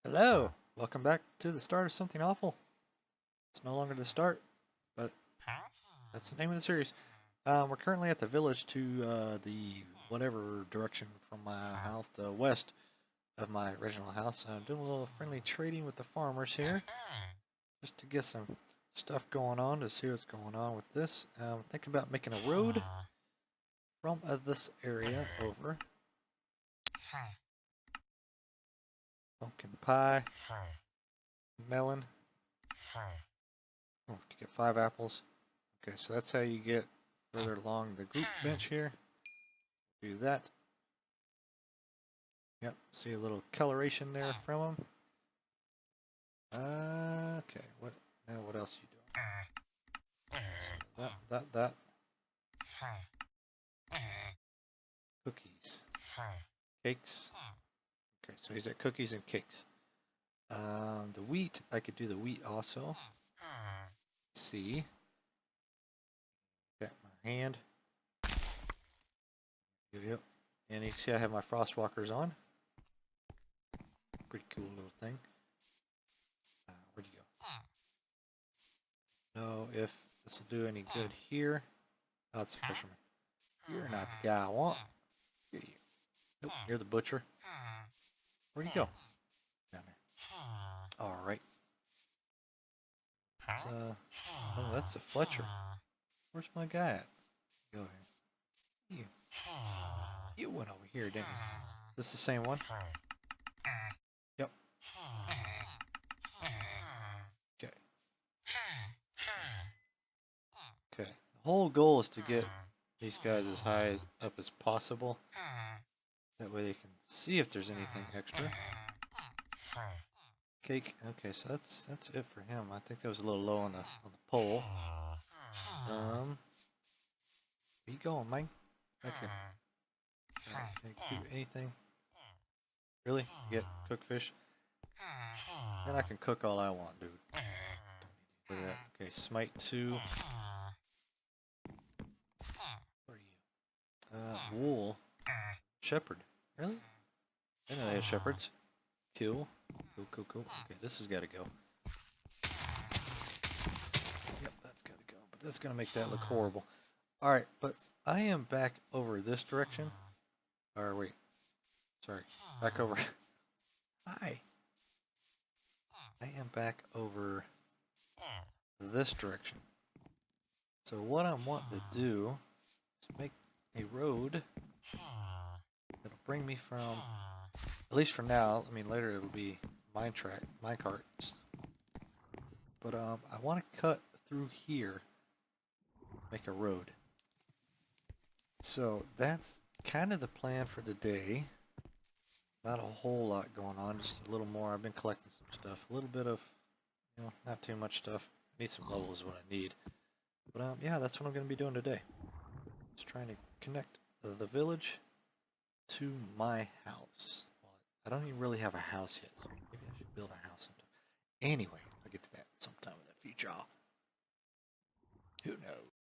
Hello, welcome back to the start of something awful. It's no longer the start, but that's the name of the series. We're currently at the village to the whatever direction from my house, the west of my original house. I'm doing a little friendly trading with the farmers here, just to get some stuff going on to see what's going on with this. Thinking about making a road from this area over. Pumpkin pie, melon. Oh, to get 5 apples. Okay, so that's how you get further along the group bench here. Do that. Yep, see a little coloration there from them. Okay, what else are you doing? So that. Cookies. Cakes. Okay, so he's at cookies and cakes. The wheat, I could do the wheat also. See. Got my hand. Yep. And you can see I have my frost walkers on. Pretty cool little thing. Where'd you go? Know if this will do any good here. Oh, it's the fisherman. You're not the guy I want. Here you. Nope, you're the butcher. Where'd you go? Down there. Alright. Oh, that's the Fletcher. Where's my guy at? Go ahead. You went over here, didn't you? This the same one? Yep. Okay. Okay. The whole goal is to get these guys as high up as possible. That way they can see if there's anything extra. Cake. Okay, so that's it for him. I think that was a little low on the pole. Where you going, Mike? Okay. Can't do anything. Really? Get cook fish? And I can cook all I want, dude. Look at that. Okay, smite 2. Where are you? Wool. Shepherd. Really? I know they have shepherds. Kill. Cool. Okay, this has got to go. Yep, that's got to go. But that's going to make that look horrible. Alright, but I am back over this direction. Or wait. Sorry. Back over. Hi. I am back over this direction. So what I'm wanting to do is make a road that'll bring me from, at least for now, I mean later it'll be mine carts. But I want to cut through here, make a road. So that's kind of the plan for today. Not a whole lot going on, just a little more. I've been collecting some stuff, a little bit of, not too much stuff. I need some levels is what I need. But yeah, that's what I'm going to be doing today. Just trying to connect the village to my house. Well, I don't even really have a house yet, so maybe I should build a house sometime. Anyway, I'll get to that sometime in the future. Who knows?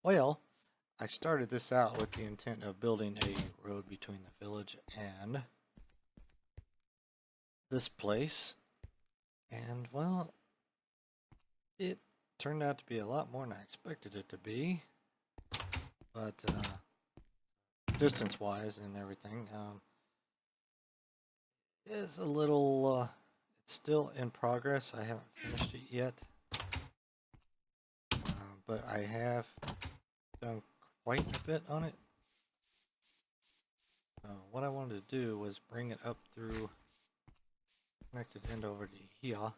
Well, I started this out with the intent of building a road between the village and this place. And, well, it turned out to be a lot more than I expected it to be. But, distance-wise and everything, is a little, it's still in progress. I haven't finished it yet. But I have done quite a bit on it. What I wanted to do was bring it up through connected end over to here. What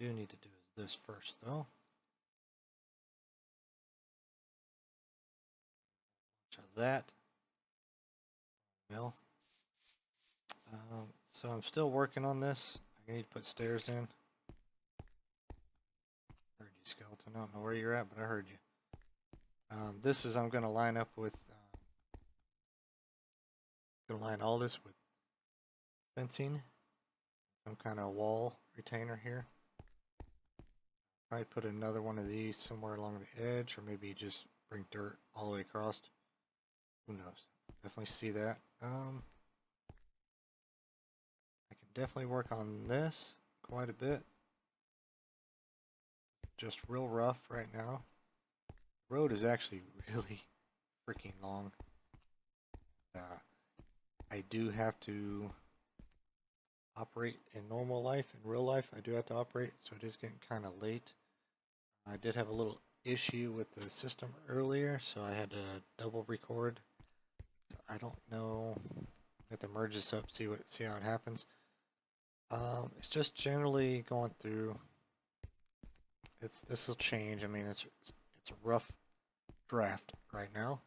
I do need to do is this first, though. Of that. Well, so I'm still working on this. I need to put stairs in. Heard you, skeleton. I don't know where you're at, but I heard you. This is I'm going to line up with. Going to line all this with fencing, some kind of wall retainer here. Probably put another one of these somewhere along the edge, or maybe just bring dirt all the way across. Who knows? Definitely see that. I can definitely work on this quite a bit. Just real rough right now. The road is actually really freaking long. I do have to operate in normal life, in real life. I do have to operate, so it is getting kind of late. I did have a little issue with the system earlier, so I had to double record. So I don't know. I have to merge this up, see how it happens. It's just generally going through. This will change. I mean, it's a rough draft right now.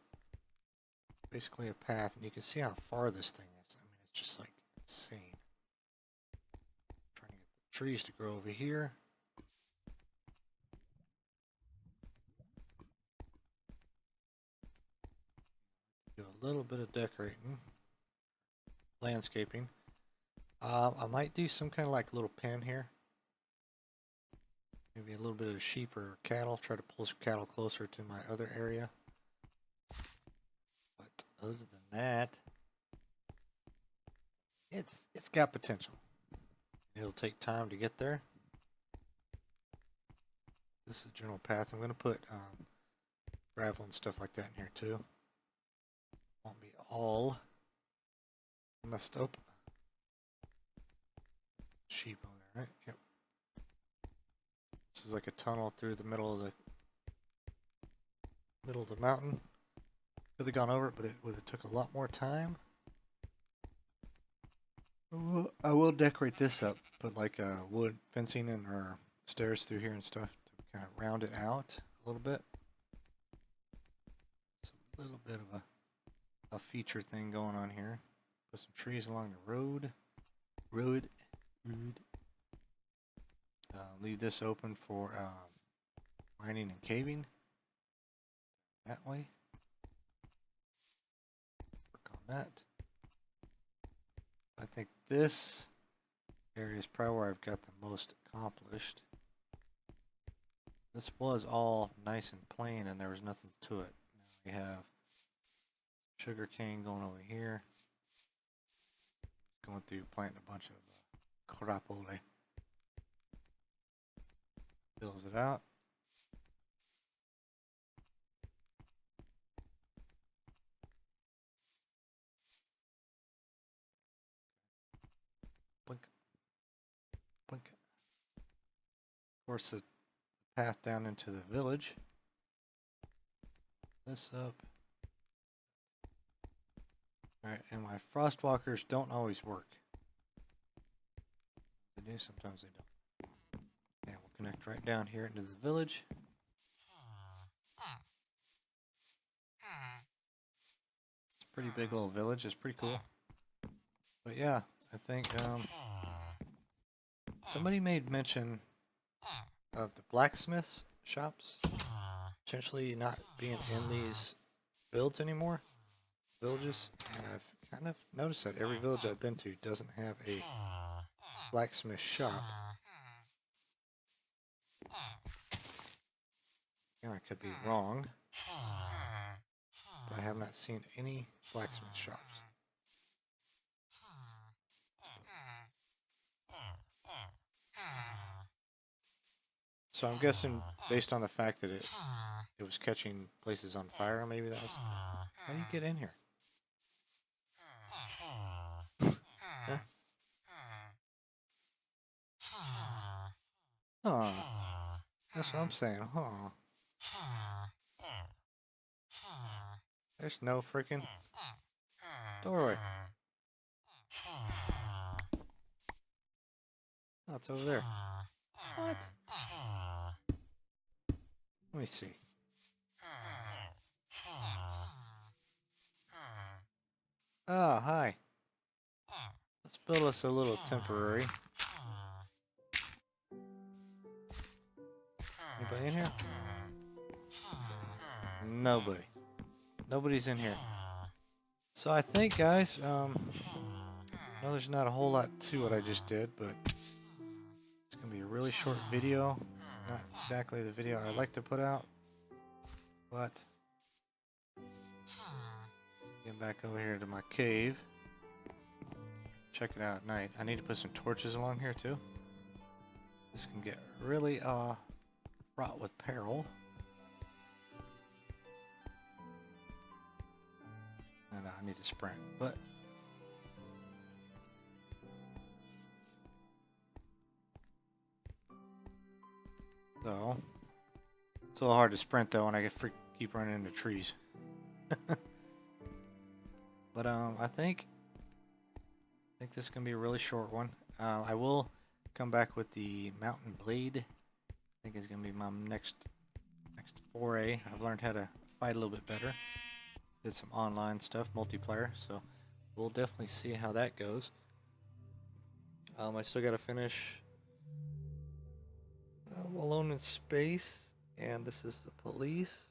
Basically a path, and you can see how far this thing is. I mean, it's just like insane. Trying to get the trees to grow over here. Do a little bit of decorating, landscaping. I might do some kind of like little pen here. Maybe a little bit of sheep or cattle. Try to pull some cattle closer to my other area. But other than that, it's got potential. It'll take time to get there. This is the general path. I'm going to put gravel and stuff like that in here too. Won't be all messed up. Sheep over there, right? Yep. This is like a tunnel through the middle of the mountain. Could have gone over it, but it would have took a lot more time. I will decorate this up, put like wood fencing and or stairs through here and stuff to kind of round it out a little bit. It's a little bit of a feature thing going on here. Put some trees along the road. Leave this open for mining and caving. That way. Work on that. I think this area is probably where I've got the most accomplished. This was all nice and plain and there was nothing to it. Now we have sugar cane going over here. Going through planting a bunch of crapola. Fills it out. Blink. Blink. Of course, the path down into the village. This up. Alright, and my frostwalkers don't always work. They do, sometimes they don't. And we'll connect right down here into the village. It's a pretty big little village, it's pretty cool. But yeah, I think somebody made mention of the blacksmiths shops potentially not being in these builds anymore. Villages, and I've kind of noticed that every village I've been to doesn't have a blacksmith shop. Yeah, I could be wrong, but I have not seen any blacksmith shops. So I'm guessing, based on the fact that it was catching places on fire, maybe that was. How do you get in here? Huh? Oh, that's what I'm saying. Oh. There's no freaking doorway. Oh, it's over there. What? Let me see. Oh, hi. Let's build us a little temporary. Anybody in here? Nobody. Nobody's in here. So I think, guys, I know there's not a whole lot to what I just did, but it's going to be a really short video. Not exactly the video I like to put out, but get back over here to my cave. Check it out at night. I need to put some torches along here too. This can get really fraught with peril. And I need to sprint, but so it's a little hard to sprint though when I keep running into trees. But I think this is gonna be a really short one. I will come back with the mountain blade. I think it's gonna be my next foray. I've learned how to fight a little bit better. Did some online stuff, multiplayer, so we'll definitely see how that goes. I still gotta finish Alone in Space, and this is the police.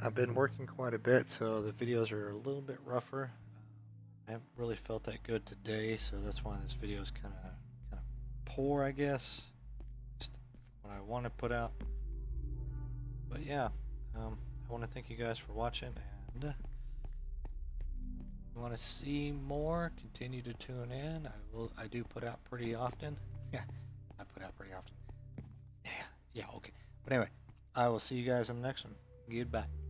I've been working quite a bit, so the videos are a little bit rougher. I haven't really felt that good today, so that's why this video is kind of poor, I guess. Just what I want to put out. But yeah, I want to thank you guys for watching, and if you want to see more, continue to tune in. I do put out pretty often. Yeah, I put out pretty often. Yeah, okay. But anyway, I will see you guys in the next one. Goodbye.